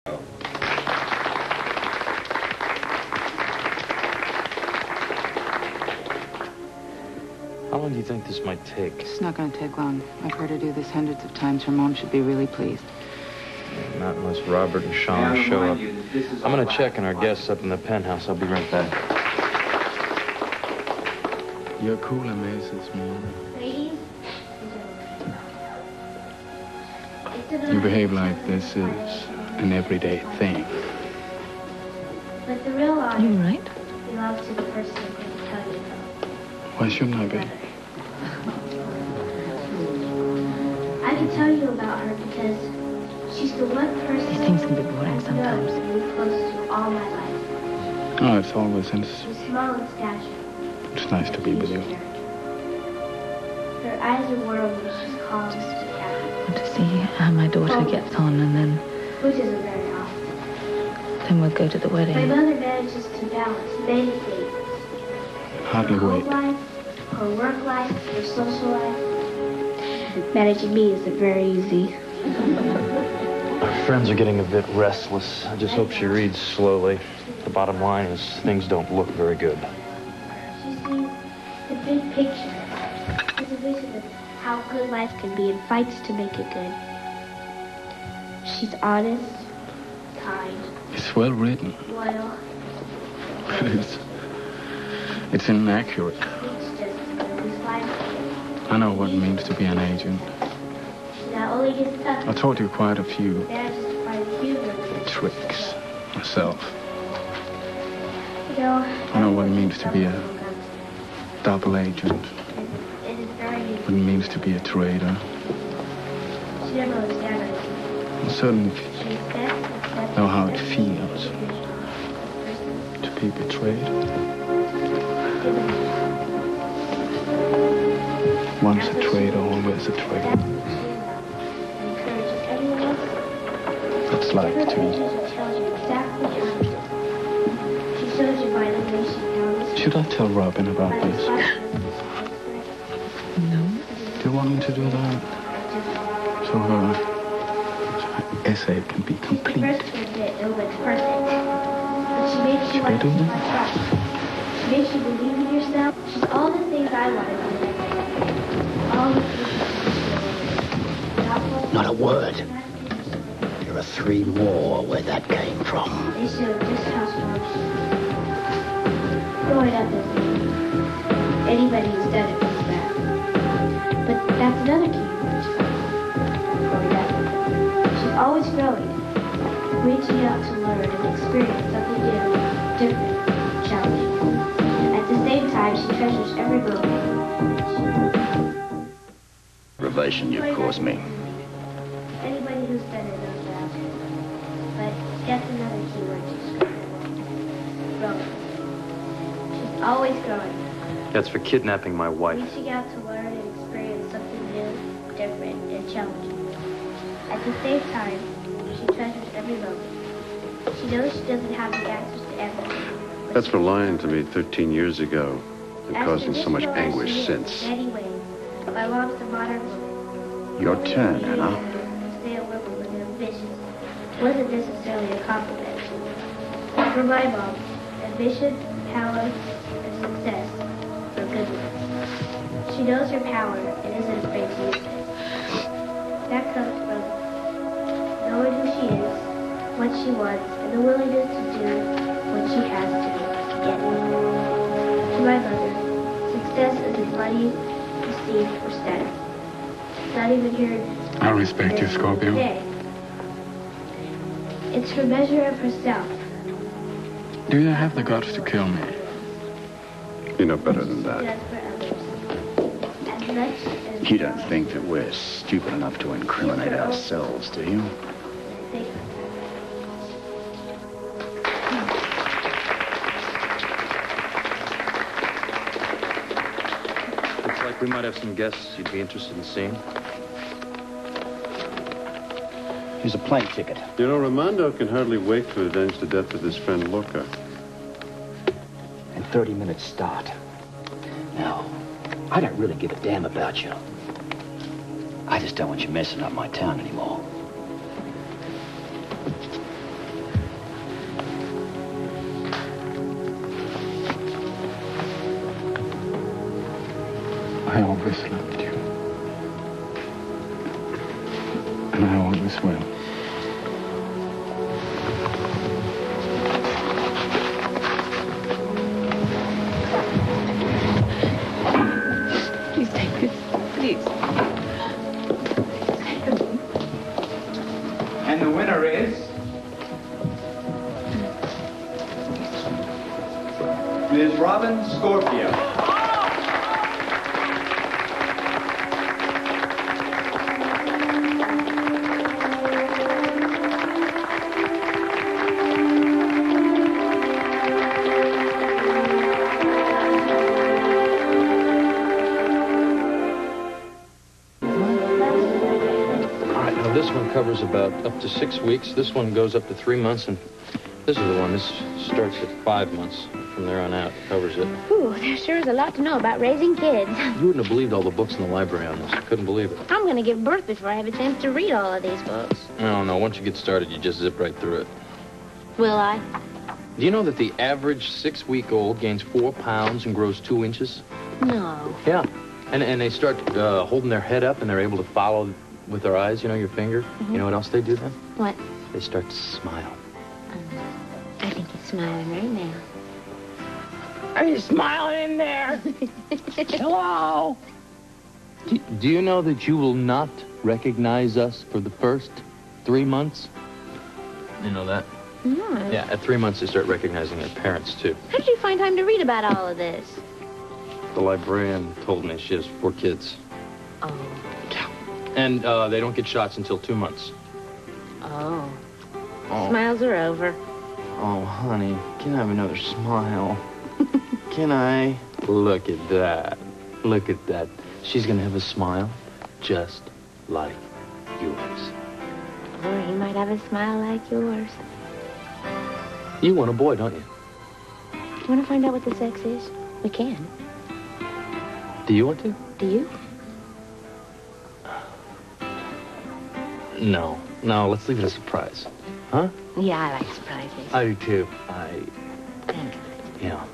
How long do you think this might take? It's not going to take long. I've heard her do this hundreds of times. Her mom should be really pleased. Not unless Robert and Sean show up. I'm going to check on our guests up in the penthouse. I'll be right back. You're cooler, Mrs. Moore. Ladies, You behave like this is an everyday thing. but the real honor You right? belongs to the person I'm going to tell you about. Why shouldn't I be? I can tell you about her because she's the one person These things can be boring I've sometimes. known and been close to all my life. Oh, it's always She's small in stature. it's nice to be with you. Her eyes are warm when she's calm and happy, I want to see how my daughter gets on, and then which isn't very often. we'll go to the My wedding. mother manages to balance many things. Hardly Her wait. home life, her work life, her social life. Managing me isn't very easy. Our friends are getting a bit restless. I just hope she reads slowly. The bottom line is things don't look very good. She sees the big picture. There's a vision of how good life can be and fights to make it good. She's honest, kind, It's well written, loyal. but it's inaccurate. It's just this life. I know what it means to be an agent. She not only gets stuck, I taught you quite a few manages to find humor in it. tricks myself. You know, I know what it means to be a double agent, It is very what it means to be a trader. She never understands it. I certainly She accepts know how it feels to be betrayed. Once a trader, always a trader. Encourages everyone else. That's life Her to me. pictures tells you exactly how to do. She shows you by the way she counts. Should I tell Robin about By the this? spot No. Do you want me to do that? So her essay can be complete. First to admit it looks perfect. But she makes you Should I like do to that? trust. She makes you believe in yourself. She's all the things I want to be. All the things Not a word. There are 3 more where that came from. They show just how strong she is. Growing up is anybody who's done it knows that. But that's another key to growing up. She's always growing, reaching out to learn and experience something new, different, challenging. At the same time, she treasures every moment. Relation you've caused me. Anybody who's done it knows that. But that's another key word to describe it. Growing. She's always growing, That's for kidnapping my wife. reaching out to learn and experience something new, different, and challenging. At the same time, she treasures every moment. She knows she doesn't have the answers to everything. That's for lying to me 13 years ago and causing so much anguish since. In many ways, my mom's a modern woman. Your turn, Anna. To stay a woman with ambition wasn't necessarily a compliment. For my mom, ambition, power, and success are good ones. She knows her power and isn't afraid to use it. That comes from knowing who she is, what she wants, and the willingness to do what she has to get it. To my mother, success isn't money, prestige, or status. It's not even here. I respect you, Scorpio. Today. It's her measure of herself. Do you have the guts to kill me? You know better than that. Does for others. As much as You don't think that we're stupid enough to incriminate ourselves, do you? think Looks like we might have some guests you'd be interested in seeing. Here's a plane ticket. You know, Ramondo can hardly wait to avenge the death of his friend Luca. And 30 minutes start. Now, I don't really give a damn about you. I just don't want you messing up my town anymore. I always loved you. And I always will. Please take this. Please. And the winner is... Ms. Robin Scorpio. This one covers about up to 6 weeks. This one goes up to 3 months, and this is the one. This starts at 5 months. From there on out, it covers it. Ooh, there sure is a lot to know about raising kids. You wouldn't have believed all the books in the library on this. I couldn't believe it. I'm going to give birth before I have a chance to read all of these books. No. Once you get started, you just zip right through it. Will I? Do you know that the average 6-week-old gains 4 pounds and grows 2 inches? No. Yeah. And they start holding their head up, and they're able to follow with their eyes, you know, your finger. You know what else they do then? What? They start to smile. I think he's smiling right now. Are you smiling in there? Hello? Do you know that you will not recognize us for the first 3 months? You know that? No. Yeah, at 3 months they start recognizing their parents, too. How did you find time to read about all of this? The librarian told me she has 4 kids. Oh. And they don't get shots until 2 months. Oh. Smiles are over. Oh, honey, can I have another smile? Can I? Look at that. Look at that. She's gonna have a smile just like yours. Or he might have a smile like yours. You want a boy, don't you? Do you want to find out what the sex is? We can. Do you want to? Do you? No, let's leave it a surprise. Huh? Yeah, I like surprises. I do, too. Yeah.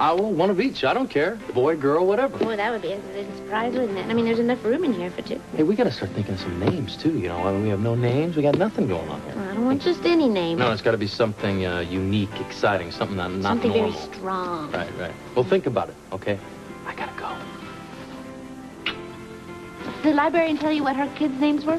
Well, one of each. I don't care. Boy, girl, whatever. Boy, that would be a surprise, wouldn't it? I mean, there's enough room in here for 2. Hey, we gotta start thinking of some names, too, you know. I mean, we have no names. We got nothing going on here. Well, I don't want just any name. No, it's got to be something unique, exciting, something not Something normal. very strong. Right. Well, think about it, okay? I gotta go. Did the librarian tell you what her kids' names were?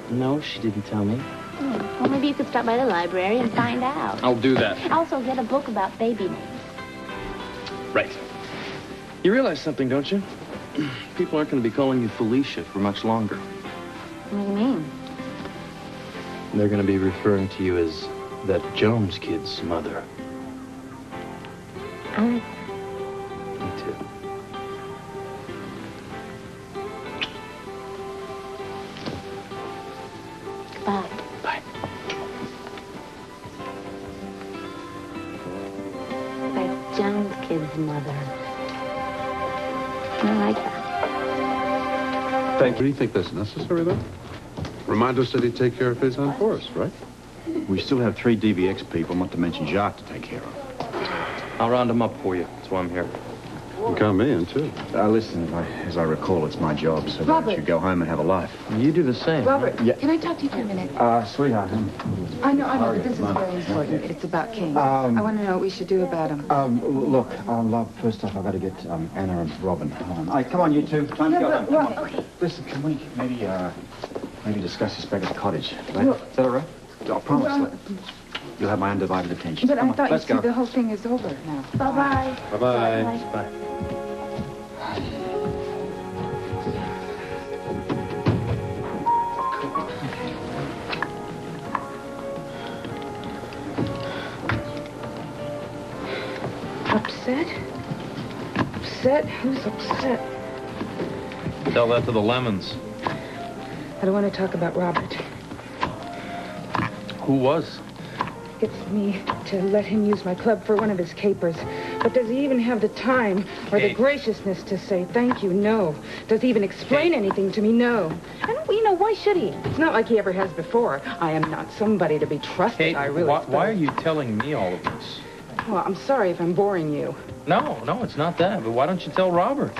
No, she didn't tell me. Oh, well, maybe you could stop by the library and find out. I'll do that. Also, get a book about baby names. Right. You realize something, don't you? People aren't going to be calling you Felicia for much longer. What do you mean? They're going to be referring to you as that Jones kid's mother. I like Me too. Bye. Bye. Like Jones kid's mother. I like that. Thank you. Do you think that's necessary, though? Remind us that he'd take care of his own for us, right? We still have 3 DVX people, not to mention Jacques, to take care of. I'll round them up for you. That's why I'm here. You come in, too. Listen, as I recall, it's my job, so Robert. that you go home and have a life. You do the same. Robert, Yeah. can I talk to you for a minute? Sweetheart, I know, but this is very important. It's about King. I want to know what we should do about him. look, love, first off, I've got to get Anna and Robin home. Hey, come on, you two. Time to go home. Come on. Okay. Listen, can we maybe discuss this back at the cottage? Right? Is that all right? I promise. Well, You'll have my undivided attention. But Come I on, thought you let's said go. the whole thing is over now. Bye-bye. Bye-bye. Bye. Upset? Upset? Who's upset? Tell that to the lemons. I don't want to talk about Robert. Who was? It's me to let him use my club for one of his capers. But does he even have the time or the graciousness to say thank you? No. Does he even explain anything to me? No. And, why should he? It's not like he ever has before. I am not somebody to be trusted. I really why are you telling me all of this? Well, I'm sorry if I'm boring you. No, it's not that. But why don't you tell Robert?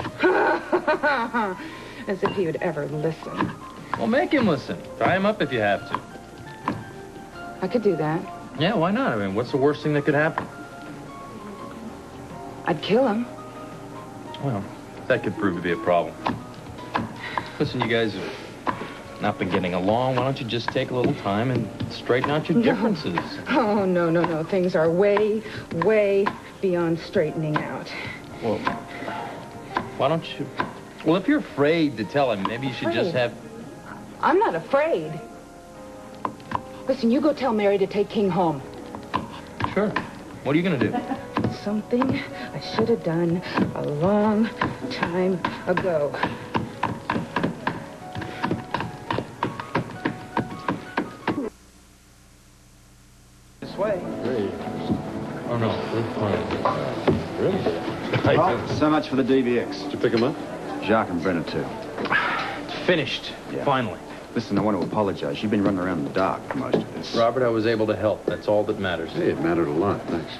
As if he would ever listen. Well, make him listen. Tie him up if you have to. I could do that. Yeah, why not? I mean, what's the worst thing that could happen? I'd kill him. Well, that could prove to be a problem. Listen, you guys have not been getting along. Why don't you just take a little time and straighten out your differences? Oh, no. Things are way, way beyond straightening out. Well, why don't you... Well, if you're afraid to tell him, maybe you should just have... I'm not afraid. Listen, you go tell Mary to take King home. Sure. What are you going to do? Something I should have done a long time ago. This way. Great. Oh, no, we're fine. Really? Well, so much for the DVX. Did you pick him up? Jacques and Brenner, too. It's finished, Yeah. finally. Listen, I want to apologize. You've been running around in the dark for most of this. Robert, I was able to help. That's all that matters. Hey, it mattered a lot, thanks.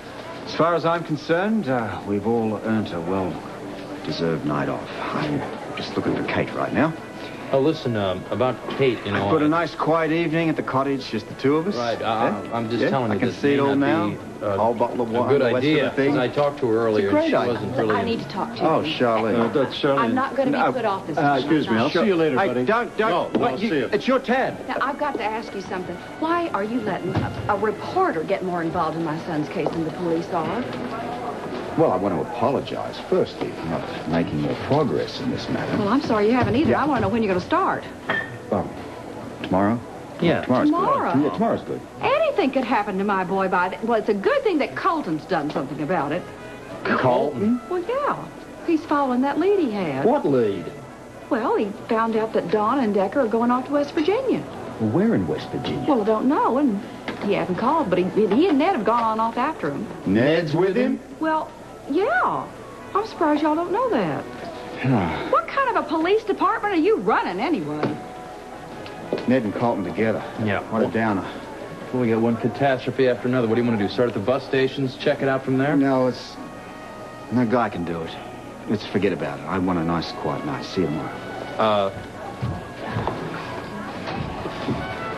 As far as I'm concerned, we've all earned a well-deserved night off. I'm just looking for Kate right now. Oh, listen, about Kate, you know... I've got a nice quiet evening at the cottage, just the two of us. Right, Yeah? I'm just Yeah? telling you I can this see it may all not now. be, Whole bottle of a wine, good all that idea, sort of thing. 'cause I talked to her earlier, great and she idea. wasn't really... I need to talk to you. Oh, Charlene. That's Charlie. I'm not going to be put off this evening. Excuse me, I'm I'll not. see you later, Hey, buddy. don't. No, I'll see you. It's your tab. Now, I've got to ask you something. Why are you letting a reporter get more involved in my son's case than the police are? Well, I want to apologize, firstly, for not making more progress in this matter. Well, I'm sorry you haven't either. I want to know when you're going to start. Well, tomorrow? Yeah. Tomorrow's Tomorrow? good. Yeah, tomorrow's good. Anything could happen to my boy by then. Well, it's a good thing that Colton's done something about it. Colton? Well, yeah. He's following that lead he had. What lead? Well, he found out that Donna and Decker are going off to West Virginia. Well, where in West Virginia? Well, I don't know, and he hasn't called, but he and Ned have gone off after him. Ned's with him? Well, yeah. I'm surprised y'all don't know that. What kind of a police department are you running, anyway? Ned and Colton together. Yeah. What a downer. Well, we got one catastrophe after another. What do you want to do? Start at the bus stations, check it out from there? No, no guy can do it. Let's forget about it. I want a nice, quiet night. See you tomorrow.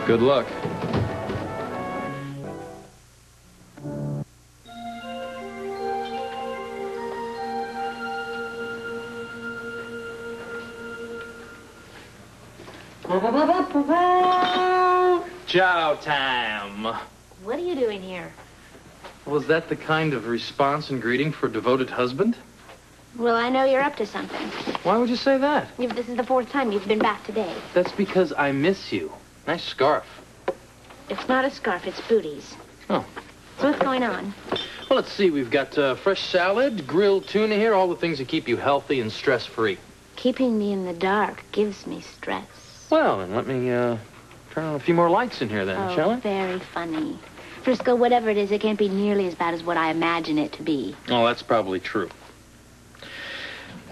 Good luck. Chow time. What are you doing here? Was that the kind of response and greeting for a devoted husband? Well, I know you're up to something. Why would you say that? This is the 4th time you've been back today. That's because I miss you. Nice scarf. It's not a scarf, it's booties. Oh. So what's going on? Well, let's see. We've got fresh salad, grilled tuna here, all the things that keep you healthy and stress-free. Keeping me in the dark gives me stress. Well, then let me turn on a few more lights in here then, shall we? Very funny. Frisco, whatever it is, it can't be nearly as bad as what I imagine it to be. Oh, that's probably true.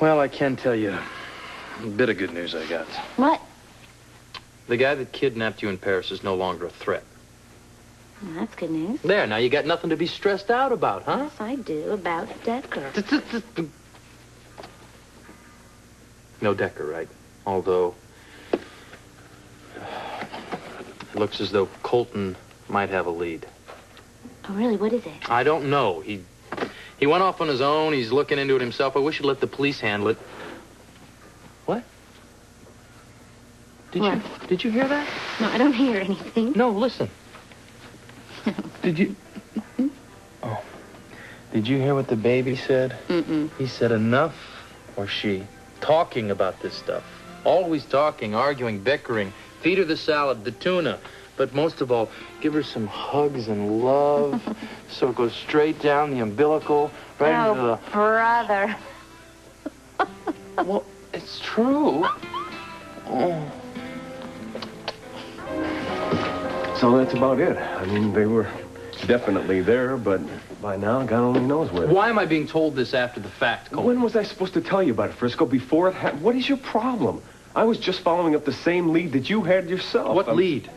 Well, I can tell you a bit of good news I got. What? The guy that kidnapped you in Paris is no longer a threat. Well, that's good news. There, now you got nothing to be stressed out about, huh? Yes, I do, about Decker. No Decker, right? Although, it looks as though Colton might have a lead. Oh, really? What is it? I don't know. He went off on his own. He's looking into it himself. I wish he'd let the police handle it. What? Did you hear that? No, I don't hear anything. No, listen. Did you? Oh. Did you hear what the baby said? Mm-mm. He said enough, or she, talking about this stuff. Always talking, arguing, bickering. Feed her the salad, the tuna. But most of all, give her some hugs and love. So it goes straight down the umbilical, right into the... brother. Well, it's true. Oh. So that's about it. I mean, they were definitely there, but by now, God only knows where. Why am I being told this after the fact, Cole? When was I supposed to tell you about it, Frisco? Before it happened? What is your problem? I was just following up the same lead that you had yourself. What lead?